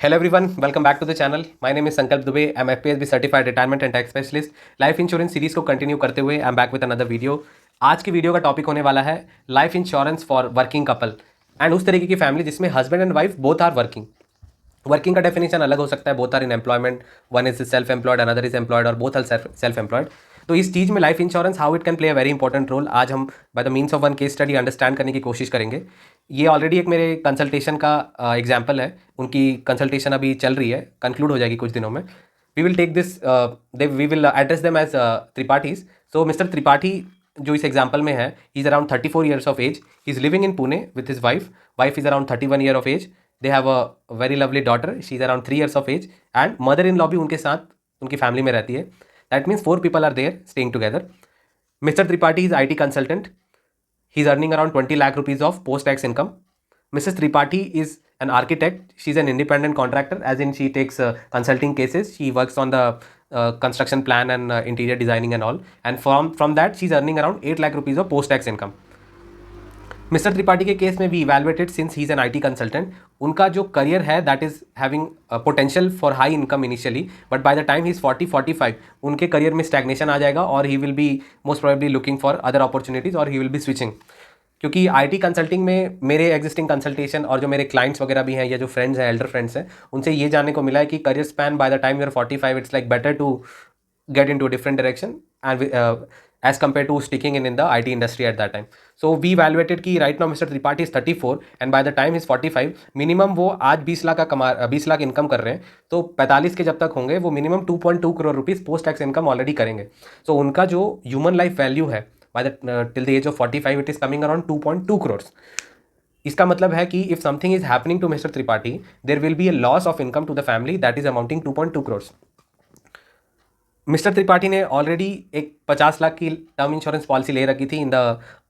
Hello everyone, welcome back to the channel. My name is Sankalp Dubey. I'm FPSB certified retirement and tax specialist. Life insurance series को continue करते हुए I am back with another video. आज की video का topic होने वाला है life insurance for working couple and उस तरीके की फैमिली जिसमें husband and wife both are working. Working का डेफिनेशन अलग हो सकता है. Both are in employment, one is self employed, another is employed और बोथ आर सेल्फ एम्प्लॉयड. तो इस चीज़ में life insurance how it can play a very important role आज हम by the means of one case study understand करने की कोशिश करेंगे. ये ऑलरेडी एक मेरे कंसल्टेशन का एग्जाम्पल है. उनकी कंसल्टेशन अभी चल रही है, कंक्लूड हो जाएगी कुछ दिनों में. We will take this, we will address them as Tripathis. So mister Tripathi जो इस एग्जाम्पल में है, he is around 34 years of age. He is living in Pune with his wife. Wife is around 31 year of age. They have a very lovely daughter. She is around 3 years of age and mother in law भी उनके साथ उनकी family में रहती है. That means 4 people are there staying together. Mr. Tripathi is IT consultant. He's earning around 20 lakh rupees of post-tax income. Mrs. Tripathi is an architect. She's an independent contractor, as in she takes consulting cases. She works on the construction plan and interior designing and all. And from that, she's earning around 8 lakh rupees of post-tax income. Mister Tripathi के case में भी evaluated since he is an IT consultant. उनका जो career है that is having potential for high income initially, but by the time he is 40-45 उनके career में stagnation आ जाएगा और he will be most probably looking for other opportunities और he will be switching. क्योंकि IT consulting में मेरे existing consultation और जो मेरे क्लाइंट्स वगैरह भी हैं या जो फ्रेंड्स हैं, एल्डर फ्रेंड्स हैं, उनसे ये जानने को मिला है कि career span by the time you're 45 it's like better to get into a different direction and as compared to sticking in the IT industry at that time. So we evaluated कि right now Mr. Tripathi is 34 and by the time he's 45 minimum वो आज 20 लाख का 20 lakh income कर रहे हैं, तो 45 के जब तक होंगे वो minimum 2.2 crore rupees post tax income already करेंगे. सो उनका जो ह्यूमन लाइफ वैल्यू है by the till the age of 45 it is coming around 2.2 crore. इसका मतलब है कि if something is happening to mister Tripathi there will be a loss of income to the family that is amounting 2.2 crore. Mister Tripathi ने already एक 50 लाख की term insurance policy ले रखी थी in the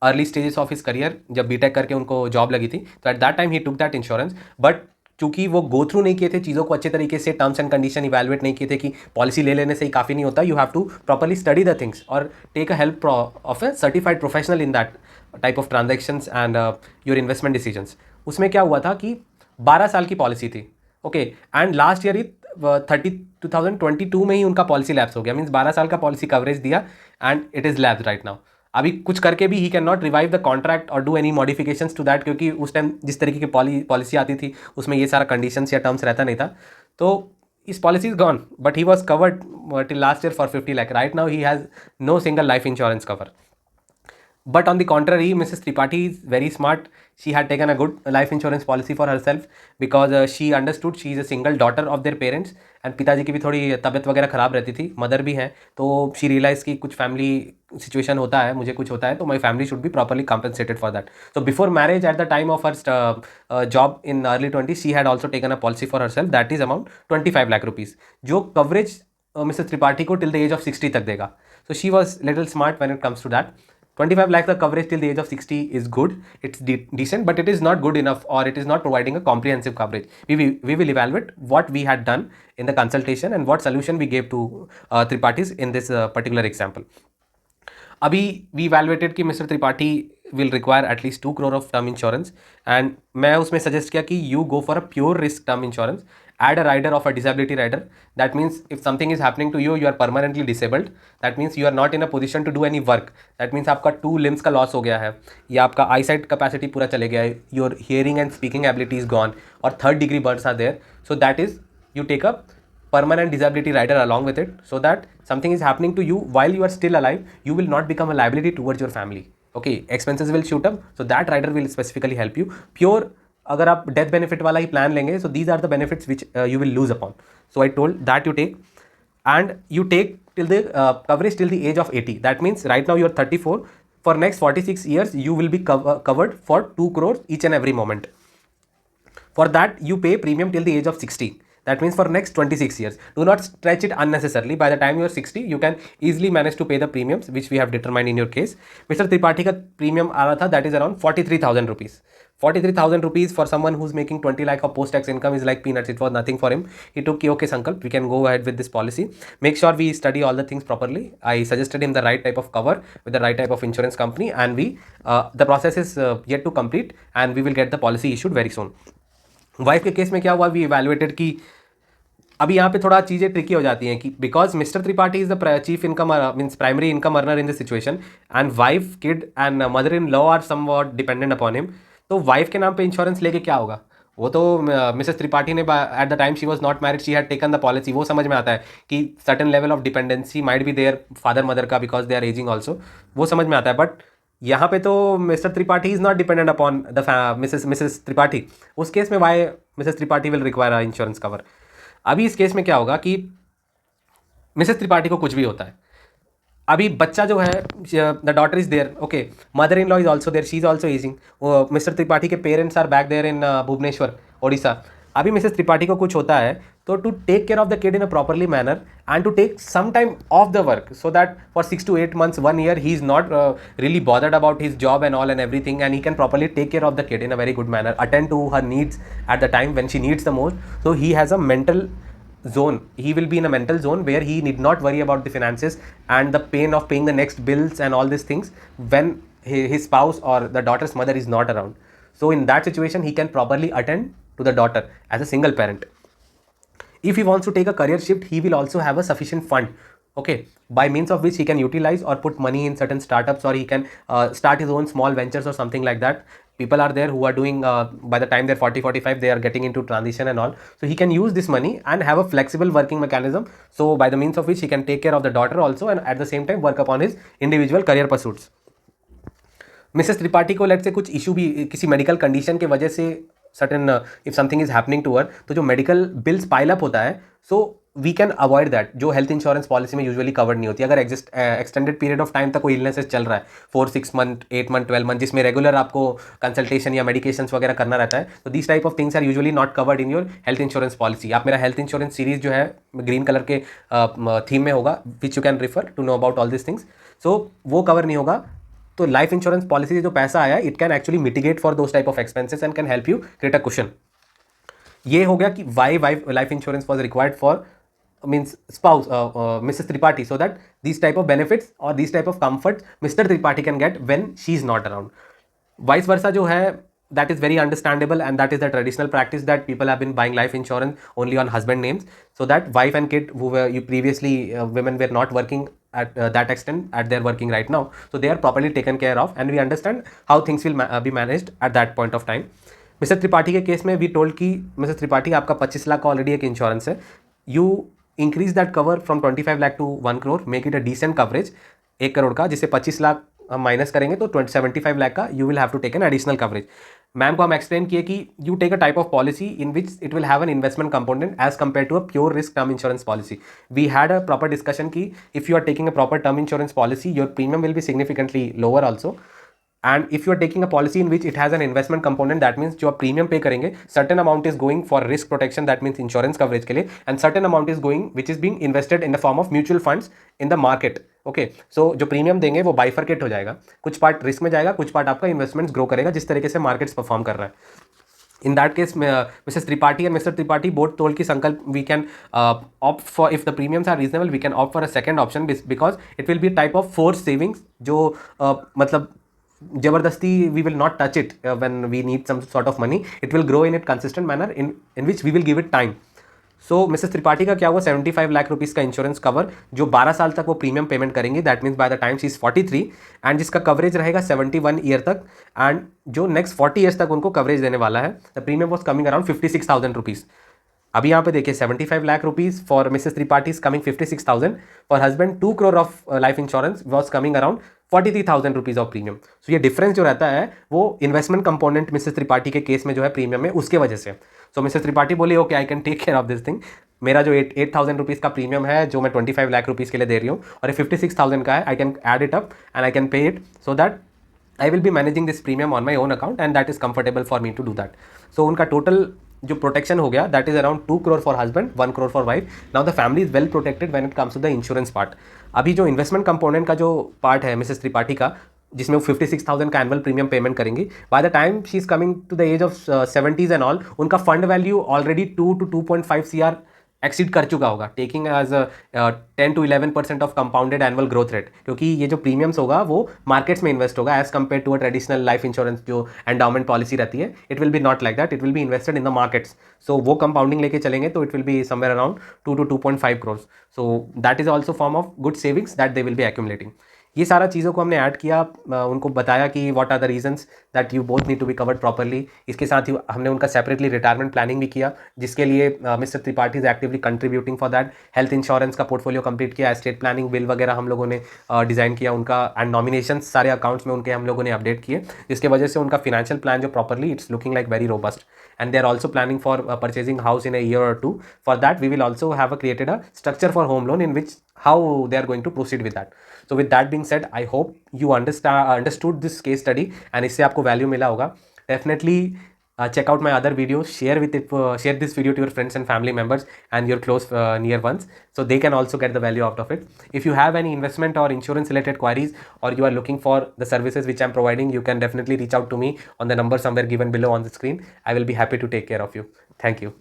early stages of his career. जब BTech करके उनको job लगी थी तो at that time he took that insurance. But चूंकि वो गो थ्रू नहीं किए थे चीज़ों को अच्छे तरीके से, टर्म्स एंड कंडीशन इवैल्यूएट नहीं किए थे कि पॉलिसी ले लेने से ही काफ़ी नहीं होता. You have to properly study the things और take a help of a certified professional in that type of transactions and your investment decisions. उसमें क्या हुआ था कि 12 साल की पॉलिसी थी. ओके, एंड लास्ट ईयर 2022 में ही उनका पॉलिसी लैप्स हो गया. मीन्स 12 साल का पॉलिसी कवरेज दिया and it is lapse right now. अभी कुछ करके भी he can not revive the contract और do any modifications to that, क्योंकि उस टाइम जिस तरीके की पॉलिसी आती थी उसमें ये सारा कंडीशंस या टर्म्स रहता नहीं था. तो इस policy is gone but he was covered till last year for 50 lakh. Right now he has no single life insurance cover. But on the contrary, Mrs. Tripathi is very smart. She had taken a good life insurance policy for herself because she understood she is a single daughter of their parents and पिताजी की भी थोड़ी तबीयत वगैरह ख़राब रहती थी, mother भी हैं. तो she realized कि कुछ फैमिली सिचुएशन होता है, मुझे कुछ होता है, तो my family should be properly compensated for that. So before marriage, at the time of her job in early 20s, she had also taken a policy for herself that is amount 25 lakh rupees, जो coverage Mrs. Tripathi को till the age of 60 तक देगा. So she was little smart when it comes to that. 25 lakh the coverage till the age of 60 is good. It's decent, but it is not good enough or it is not providing a comprehensive coverage. We will evaluate what we had done in the consultation and what solution we gave to Tripathis in this particular example. अभी we evaluated कि mister Tripathi will require at least 2 crore of term insurance and मैं उसमें suggest किया कि you go for a pure risk term insurance. Add a rider of a disability rider. That means if something is happening to you, you are permanently disabled. That means you are not in a position to do any work. That means आपका 2 limbs का loss हो गया है या आपका eyesight capacity पूरा चले गया है. Your hearing and speaking ability is gone और 3rd degree burns are there. So that is you take a permanent disability rider along with it so that something is happening to you while you are still alive, you will not become a liability towards your family. Okay, expenses will shoot up, so that rider will specifically help you. Pure अगर आप death benefit वाला ही plan लेंगे, so these are the benefits which you will lose upon. So I told that you take and you take till the coverage till the age of 80. That means right now you are 34. For next 46 years you will be covered for 2 crores each and every moment. For that you pay premium till the age of 60. That means for next 26 years. Do not stretch it unnecessarily. By the time you are 60, you can easily manage to pay the premiums which we have determined in your case. Mr. Tripathi का premium आ रहा था that is around 43,000 rupees. 43,000 rupees for someone who's making 20 lakh of post-tax income is like peanuts. It was nothing for him. He took, okay Sankalp, we can go ahead with this policy. Make sure we study all the things properly. I suggested him the right type of cover with the right type of insurance company and the process is yet to complete and we will get the policy issued very soon. Wife के case में क्या हुआ, we evaluated कि अभी यहाँ पे थोड़ा चीज़ें ट्रिकी हो जाती हैं कि because mister Tripathi is the chief income means primary income earner in this situation, and wife kid and mother in law are somewhat dependent upon him. तो वाइफ के नाम पे इंश्योरेंस लेके क्या होगा? वो तो मिसेस त्रिपाठी ने at the time she was not married she had taken the policy. वो समझ में आता है कि certain level of dependency might be there father mother का because they are ageing also, वो समझ में आता है। बट यहाँ पे तो Mr Tripathi is not dependent upon the Mrs Tripathi. उस केस में why Mrs Tripathi will require insurance cover? अभी इस केस में क्या होगा कि मिसेस त्रिपाठी को कुछ भी होता है, अभी बच्चा जो है, the daughter is there, okay, mother in law is also there, she is also ageing, Mr Tripathi के parents are back there in Bhubaneswar, Odisha. अभी मिसेस त्रिपाठी को कुछ होता है तो to take care of the kid in a properly manner and to take some time off the work so that for 6 to 8 months 1 year he is not really bothered about his job and all and everything, and he can properly take care of the kid in a very good manner, attend to her needs at the time when she needs the most. So he has a mental zone, he will be in a mental zone where he need not worry about the finances and the pain of paying the next bills and all these things when his spouse or the daughter's mother is not around. So in that situation he can properly attend to the daughter as a single parent. If he wants to take a career shift, he will also have a sufficient fund, okay, by means of which he can utilize or put money in certain startups, or he can start his own small ventures or something like that. People are there who are doing by the time they're 40-45 they are getting into transition and all, so he can use this money and have a flexible working mechanism, so by the means of which he can take care of the daughter also and at the same time work upon his individual career pursuits. Mrs Tripathi को late से कुछ issue भी किसी medical condition के वजह से certain if something is happening to her, तो जो मेडिकल बिल्स पाइल अप होता है, so we can avoid that, जो हेल्थ इंश्योरेंस पॉलिसी में यूजुअली कवर्ड नहीं होती। अगर एक्सटेंडेड पीरियड ऑफ टाइम तक कोई इलनेसेस चल रहा है 4-6 month 8 month 12 month जिसमें रेगुलर आपको कंसल्टेशन या मेडिकेशंस वगैरह करना रहता है, तो this type of things are usually not covered in your health insurance policy. आप मेरा हेल्थ इंश्योरेंस सीरीज जो है ग्रीन कलर के थीम में होगा, which you can refer to know about all this things, so वो कवर नहीं होगा। तो लाइफ इंश्योरेंस पॉलिसी से जो पैसा आया it can actually mitigate for those type of expenses and can help you create a cushion. ये हो गया कि why life insurance was required for means spouse Mrs Tripathi, so that this type of benefits और this type of comfort Mr Tripathi can get when she is not around. Vice versa जो है, that is very understandable and that is the traditional practice that people have been buying life insurance only on husband names, so that wife and kid who were you previously women were not working at that extent at they're working right now, so they are properly taken care of and we understand how things will be managed at that point of time. Mister Tripathi के case में we told कि mister Tripathi आपका 25 लाख का already एक insurance है, you increase that cover from 25 lakh to 1 crore, make it a decent coverage 1 crore का, जिससे 25 लाख हम माइनस करेंगे तो 75 लाख का you will have to take an additional coverage. Ma'am को हम एक्सप्लेन किए कि you take a type of policy in which it will have an investment component as compare to a pure risk term insurance policy. We had a proper discussion की if you are taking a proper term insurance policy your premium will be significantly lower also, and if you are taking a policy in which it has an investment component, that means जो आप premium पे करेंगे certain amount is going for risk protection, that means insurance coverage के लिए, and certain amount is going which is being invested in the form of mutual funds in the market. Okay, so जो premium देंगे वो bifurcate हो जाएगा, कुछ part risk में जाएगा, कुछ पार्ट आपका इन्वेस्टमेंट्स ग्रो करेगा जिस तरीके से मार्केट्स परफॉर्म कर रहा है। In that case, Mrs. Tripathi and Mr. Tripathi both told ki Sankalp, we can opt for, if the premiums are reasonable, we can opt for a second option because it will be a type of forced savings जो मतलब जबरदस्ती we will not touch it when we need some sort of money, it will grow in a consistent manner in which we will give it time. So Mrs Tripathi का क्या हुआ, 75 lakh rupees का insurance cover जो 12 साल तक वो premium payment करेंगे, that means by the time she is 43, and जिसका कवरेज रहेगा 71 ईयर तक, एंड जो नेक्स्ट 40 ईयर्स तक उनको कवरेज देने वाला है। The premium was coming around 56,000 rupees. अभी यहाँ पे देखिए 75 lakh rupees for Mrs Tripathi is coming 56,000, for husband 2 crore of life insurance was coming around 43,000 rupees of premium. So ये डिफरेंस जो रहता है वो इन्वेस्टमेंट कंपोनेंट मिसेस त्रिपाठी के केस में जो है प्रीमियम में उसके वजह से। सो मिसेस त्रिपाठी बोली okay I can take care of this thing, मेरा जो 8,000 रुपीज़ का प्रीमियम है जो मैं 25 लाख रुपीज़ के लिए दे रही हूँ और ये 56,000 का है, I can add it up and I can pay it so that I will be managing this premium on my own account and that is comfortable for me to do that. So उनका total जो protection हो गया that is around 2 crore for husband, 1 crore for wife. Now the family is well protected when it comes to the insurance part. अभी जो investment component का जो part है Mrs Tripathi का, जिसमें वो 56,000 का एनुअल प्रीमियम पेमेंट करेंगी, by the time she is coming to the age of 70s and all, उनका fund value already 2 to 2.5 CR exceed कर चुका होगा, taking as 10 to 11% of compounded annual growth rate, क्योंकि ये जो प्रीमियम्स होगा वो मार्केट्स में इन्वेस्ट होगा as compare to a traditional life insurance जो एंडाउमेंट पॉलिसी रहती है. It will be not like that, it will be invested in the markets. So वो कंपाउंडिंग लेके चलेंगे तो it will be somewhere around 2 to 2.5 crores. So that is also form of good savings that they will be accumulating. ये सारा चीज़ों को हमने add किया, उनको बताया कि what are the reasons that you both need to be covered properly. इसके साथ ही हमने उनका सेपरेटली रिटायरमेंट प्लानिंग भी किया, जिसके लिए mister Tripathi is actively contributing for that. Health insurance का पोर्टफोलियो कंप्लीट किया, एस्टेट प्लानिंग बिल वगैरह हम लोगों ने डिज़ाइन किया उनका, एंड नॉमिनेशन सारे अकाउंट्स में उनके हम लोगों ने अपडेट किए, जिसकी वजह से उनका फिनेंशियल प्लान जो properly it's looking like very robust. And they are also planning for purchasing house in a year और 2. For that we will also have created a structure for home loan in which how they are going to proceed with that. So with that being said, I hope you understood this case study and इससे आपको value मिला होगा. Definitely check out my other videos, share this video to your friends and family members and your close near ones, so they can also get the value out of it. If you have any investment or insurance related queries, or you are looking for the services which I'm providing, you can definitely reach out to me on the number somewhere given below on the screen. I will be happy to take care of you. Thank you.